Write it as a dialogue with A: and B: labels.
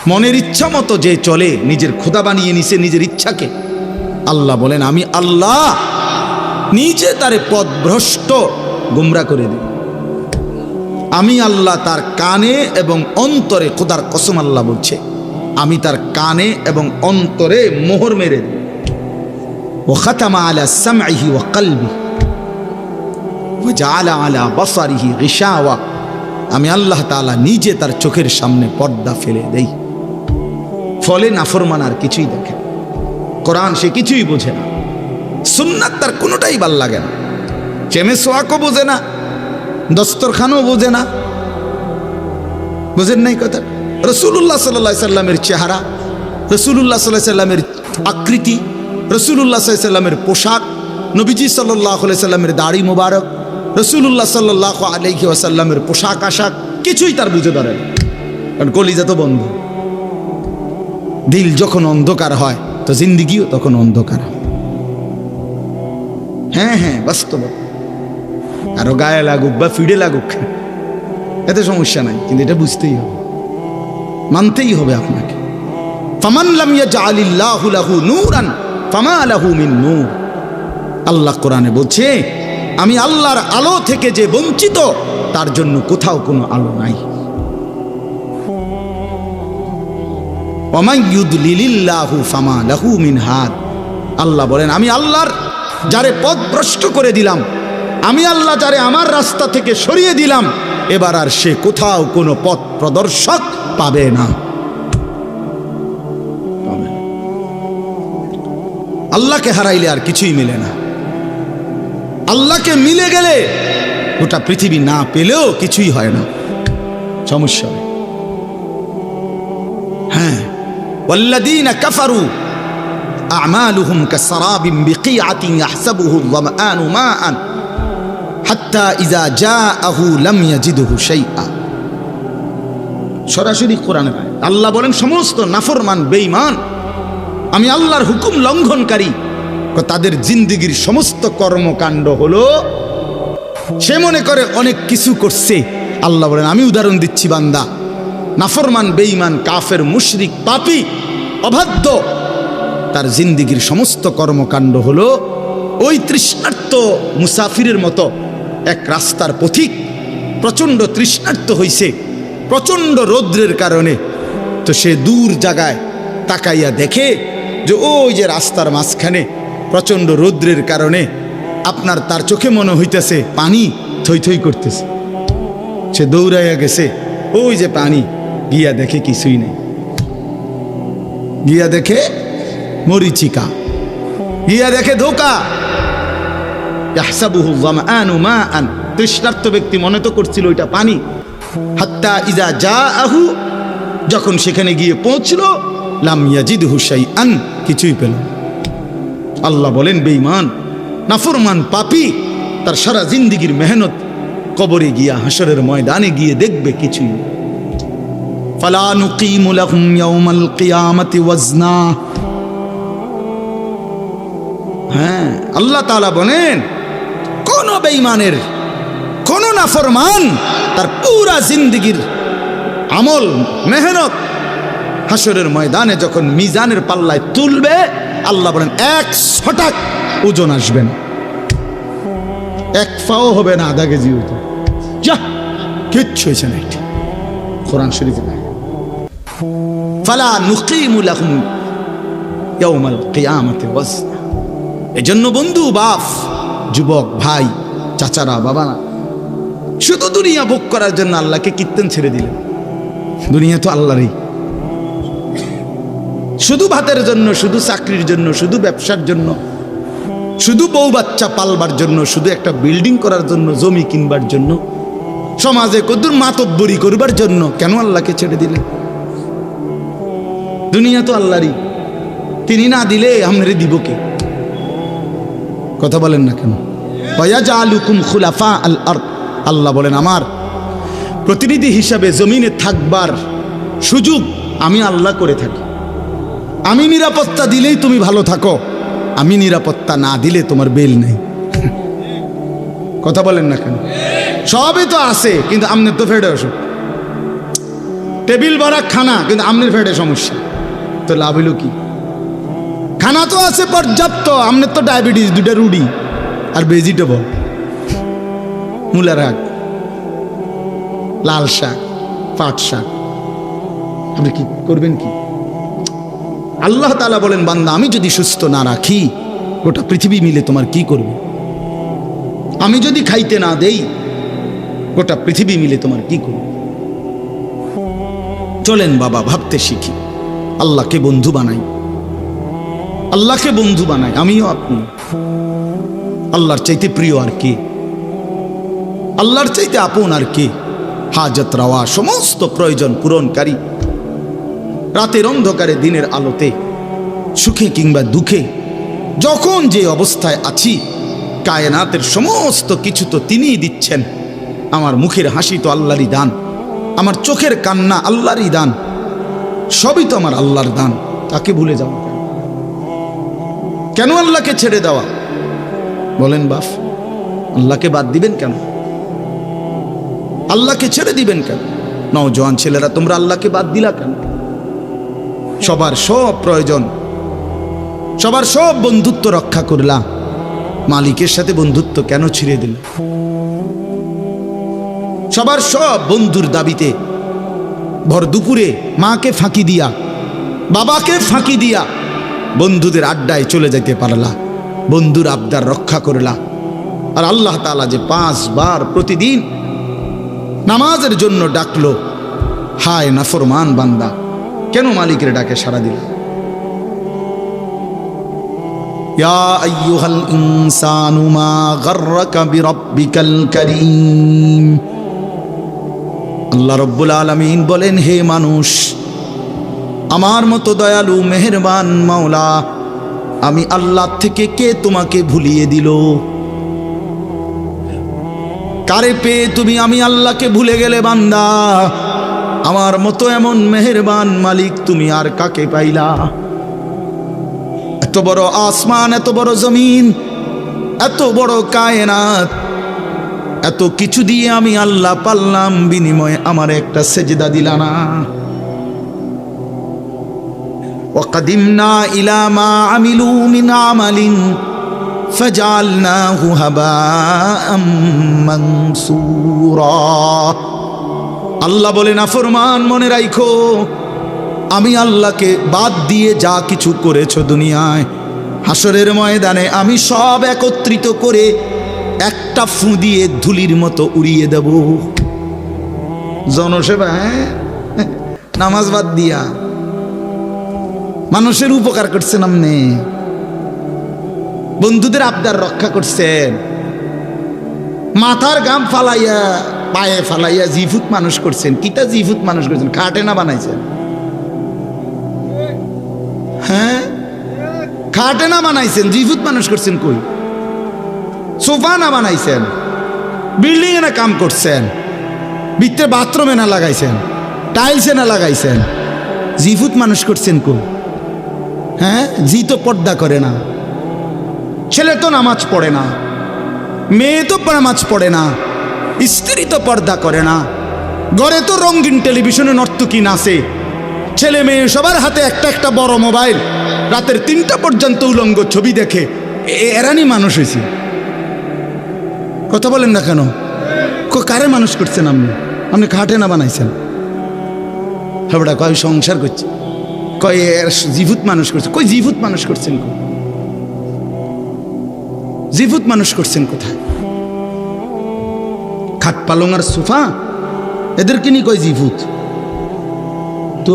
A: মনের ইচ্ছা মতো যে চলে, নিজের খোদা বানিয়ে নিছে নিজের ইচ্ছাকে, আল্লাহ বলেন আমি আল্লাহ নিজে তারে পথভ্রষ্ট গুমরা করে দিই। আমি আল্লাহ তার কানে এবং অন্তরে, খোদার কসম আল্লাহ বলছে, আমি তার কানে এবং অন্তরে মোহর মেরে দিই। ওয়া খাতামা আলা সামঈহি ওয়া কলবি ওয়া জাআলা আলা বাসারিহি গিশাওয়া, আমি আল্লাহ তাআলা নিজে তার চোখের সামনে পর্দা ফেলে দেই। ফলে নাফরমান আর কিছুই দেখে না, কোরআন সে কিছুই বোঝে না, সুন্নাত তার কোনোটাই ভাল লাগে না, চেমে সোয়াকও বোঝে না, দস্তরখানও বোঝে না। বুঝেন নাই কথা? রাসূলুল্লাহ সাল্লাল্লাহু আলাইহি সাল্লামের চেহারা, রাসূলুল্লাহ সাল্লাল্লাহু আলাইহি সাল্লামের আকৃতি, রাসূলুল্লাহ সাল্লাল্লাহু আলাইহি সাল্লামের পোশাক, নবীজি সাল্লাল্লাহু আলাইহি সাল্লামের দাড়ি মোবারক, রাসূলুল্লাহ সাল্লাল্লাহু আলাইহি ওয়াসাল্লামের পোশাক আশাক কিছুই তার বুঝে ধরে না, কারণ কলিজা তো বন্ধ। দিল যখন অন্ধকার হয় তো জিন্দিগিও তখন অন্ধকার হয়। হ্যাঁ হ্যাঁ, বাস্তব। আরো গায়ে লাগুক বা ফিডে লাগুক, এতে সমস্যা নাই, কিন্তু এটা বুঝতেই হবে, মানতেই হবে আপনাকে। ফামান লাম ইয়াজআলিল্লাহু লাহু নূরান ফামা লাহু মিন নূর। আল্লাহ কোরআনে বলছে, আমি আল্লাহর আলো থেকে যে বঞ্চিত, তার জন্য কোথাও কোনো আলো নাই। ওয়ামান ইউদলিলিল্লাহু ফামা লাহু মিন হাদ। আল্লাহ বলেন, আমি আল্লাহর যারে পথভ্রষ্ট করে দিলাম, আমি আল্লাহ যারে আমার রাস্তা থেকে সরিয়ে দিলাম, এবার আর সে কোথাও কোনো পথ প্রদর্শক পাবে না। আল্লাহকে হারাইলে আর কিছুই মিলে না। আল্লাহকে মিলে গেলে গোটা পৃথিবী না পেলেও কিছুই হয় না, সমস্যা হয়। হ্যাঁ, ওয়াল্লাযীনা কাফারু আ'মালুহুম কাসরাবিন বিকিআতিন ইয়াহসাবুহু আয-যামআনু মাআন হাত্তা ইযা জাআহু লাম ইয়াজিদহু শাইআ। সরাসরি কোরআনে আল্লাহ বলেন, সমস্ত নাফরমান বেঈমান, আমি আল্লাহর হুকুম লঙ্ঘনকারী, তাদের জিন্দেগীর সমস্ত কর্মকাণ্ড হলো, সে মনে করে অনেক কিছু করছে। আল্লাহ বলেন, আমি উদাহরণ দিচ্ছি বান্দা, নাফরমান বেঈমান কাফের মুশরিক পাপী অবাধ্য, তার জিন্দেগীর সমস্ত কর্মকাণ্ড হলো ওই তৃষ্ণার্ত মুসাফিরের মতো। এক রাস্তার পথিক প্রচণ্ড তৃষ্ণার্ত হইছে প্রচণ্ড রৌদ্রের কারণে, তো সে দূর জায়গায় তাকাইয়া দেখে যে ওই যে রাস্তার মাঝখানে প্রচণ্ড রৌদ্রের কারণে আপনার তার চোখে মনে হইতেছে পানি থই থই করতেছে। সে দৌড়াইয়া গেছে, ওই যে পানি, গিয়া দেখে কিছুই নেই, গিয়া দেখে মরিচিকা, গিয়া দেখে ধোকা। ইয়াহসাবুহু আয-যামআনু মাআন, তৃষ্ণার্ত ব্যক্তি মনে তো করছিল ওইটা পানি। হাত্তা ইযা জাআহু, যখন সেখানে গিয়ে পৌঁছলো, লাম ইয়াজিদহু শাইআন, কিছুই পেল। আল্লাহ বলেন, বেঈমান নাফরমান পাপী তার সারা জিন্দেগীর মেহনত কবরে গিয়া হাসরের ময়দানে গিয়ে দেখবে কিছুই। ফালা নুকিমু লাহুম ইয়াওমাল কিয়ামাতি ওয়াজনা। হ্যাঁ, আল্লাহ তাআলা বলেন, কোন বেঈমানের, কোন নাফরমান তার পুরা জিন্দেগীর আমল মেহনত হাসরের ময়দানে যখন মিজানের পাল্লায় তুলবে, আল্লাহ বলেন 100 ওজন আসবে না, 1 পাও হবে না, আধা কেজি ওজন। যা কিচ্ছু হয়েছে না, এটা কোরআন শরীফে নাই। ফালা নুকিমু লাহুম ইয়াওমাল কিয়ামাতি ওয়াজনা। এজন্য বন্ধু, বাপ, যুবক, ভাই, চাচারা, বাবারা, শুধু দুনিয়া ভোগ করার জন্য আল্লাহকে কীর্তন ছেড়ে দিলেন। দুনিয়া তো আল্লাহরই, শুধু ভাতের জন্য, শুধু চাকরির জন্য, শুধু ব্যবসার জন্য, শুধু বউ বাচ্চা পালবার জন্য, শুধু একটা বিল্ডিং করার জন্য, জমি কিনবার জন্য, সমাজে কদ্দুর মাতব্বরি করবার জন্য কেন আল্লাহকে ছেড়ে দিলেন? দুনিয়া তো আল্লাহরই, তিনি না দিলে আমরা দিব কে? কথা বলেন না কেন? ওয়ায়াজআলুকুম খুলাফা আল আরদ। আল্লাহ বলেন, আমার প্রতিনিধি হিসাবে জমিনে থাকবার সুযোগ আমি আল্লাহ করে থাকি। আমি নিরাপত্তা দিলেই তুমি ভালো থাকো, আমি নিরাপত্তা না দিলে তোমার বেল নেই। কথা বলেন না কেন? সবই তো আছে, কিন্তু আমনে তো ফেডে আসো। টেবিল ভরা খানা, কিন্তু আমনের পেটে সমস্যা, তো লাভ হইল কি? খানা তো আছে পর্যাপ্ত, আমনের তো ডায়াবেটিস, 2টা রুটি আর ভেজিটেবল, মূলার শাক, লাল শাক, পাট শাক, আপনি কি করবেন? কি আল্লাহ তাআলা বলেন, বান্দা আমি যদি সুস্থ না রাখি গোটা পৃথিবী মিলে তোমার কি করবে? আমি যদি খাইতে না দেই গোটা পৃথিবী মিলে তোমার কি করবে? চলেন বাবা ভাবতে শিখি, আল্লাহকে বন্ধু বানাই, আল্লাহকে বন্ধু বানাই, আমিও আপনি। আল্লাহর চাইতে প্রিয় আর কে? আল্লাহর চাইতে আপন আর কে? হাজত রাওয়া, সমস্ত প্রয়োজন পূরণকারী, রাতের অন্ধকারে দিনের আলোতে, সুখে কিংবা দুঃখে, যখন যে অবস্থায় আছি, কায়নাতের সমস্ত কিছু তো তিনিই দিচ্ছেন। আমার মুখের হাসি তো আল্লাহরই দান, আমার চোখের কান্না আল্লাহরই দান, সবই তো আমার আল্লাহর দান। তাকে ভুলে যাওয়া কেন? আল্লাহকে ছেড়ে দেওয়া? বলেন বাপ, আল্লাহকে বাদ দিবেন কেন? আল্লাহকে ছেড়ে দিবেন কেন? নওজোয়ান ছেলেরা, তোমরা আল্লাহকে বাদ দিলা কেন? সবার সব প্রয়োজন, সবার সব বন্ধুত্ব রক্ষা করলা, মালিকের সাথে বন্ধুত্ব কেন ছিঁড়ে দিল? সবার সব বন্ধুর দাবিতে ভর দুপুরে মাকে ফাঁকি দিয়া, বাবাকে ফাঁকি দিয়া বন্ধুদের আড্ডায় চলে যেতে পারলা, বন্ধুর আবদার রক্ষা করলা। আর আল্লাহ তাআলা যে 5 বার প্রতিদিন নামাজের জন্য ডাকলো, হায় নাফরমান বান্দা, কেন মালিকের ডাকে সাড়া দিল? ইয়া আইয়ুহাল ইনসানু মা গাররাকা বিরাব্বিকাল কারীম। আল্লাহ রাব্বুল আলামিন বলেন, হে মানুষ, আমার মতো দয়ালু মেহেরবান মাওলা আমি আল্লাহ থেকে কে তোমাকে ভুলিয়ে দিল? কারে পেয়ে তুমি আমি আল্লাহকে ভুলে গেলে বান্দা? আমার মতো এমন মেহেরবান মালিক তুমি আর কাকে পাইলা? এত বড় আসমান, এত বড় জমিন, এত বড় কায়নাত, এত কিছু দিয়ে আমি আল্লাহ পাল্লাম, বিনিময়ে আমার একটা সেজদা দিলা না। ওয়াকাদিমনা ইলা মা আমিলু মিন আমালিন ফাজআলনাহু হাবাআম মানসুরা। আল্লাহ বলে, নাফরমান মনে রাখো, আমি আল্লাহকে বাদ দিয়ে যা কিছু করেছো দুনিয়ায়, হাসরের ময়দানে আমি সব একত্রিত করে একটা ফু দিয়ে ধুলির মতো উড়িয়ে দেব। জনসেবা, নামাজ বাদ দিয়া মানুষের উপকার করছেন, আপনি বন্ধুদের আবদার রক্ষা করছেন, মাথার গাম ফালাইয়া পায়ে ফালাইয়া জিফুত মানুষ করছেন। কিটা জিফুত মানুষ করছেন? খাটে না বানাইছেন? হ্যাঁ, খাটে না বানাইছেন, জিফুত মানুষ করছেন। কই সোফা না বানাইছেন, বিল্ডিং এ না কাম করছেন, ভিতরে বাথরুমে না লাগাইছেন, টাইলসে না লাগাইছেন, জিফুত মানুষ করছেন। কই? হ্যাঁ, জি তো পর্দা করে না, ছেলে তো নামাজ পড়ে না, মেয়ে তো নামাজ পড়ে না, স্ত্রী তো পর্দা করে না, ঘরে তো রঙিন টেলিভিশনে নর্তকী নাচে, ছেলে মেয়ে সবার হাতে একটা একটা বড় মোবাইল, রাতের 3টা পর্যন্ত উলঙ্গ ছবি দেখে। এরানি মানুষ হয়েছে? কথা বলেন না কেন? কারে মানুষ করছেন আপনি? আপনি খাটে না বানাইছেন? হাবড়া কয় সংসার করছে, কয় জিভুত মানুষ করছে। কই জিভুত মানুষ করছেন? জিভুত মানুষ করছেন কোথায়? খাট পালং আর সোফা, এদেরকে নিয়ে কয় জিভুত। তো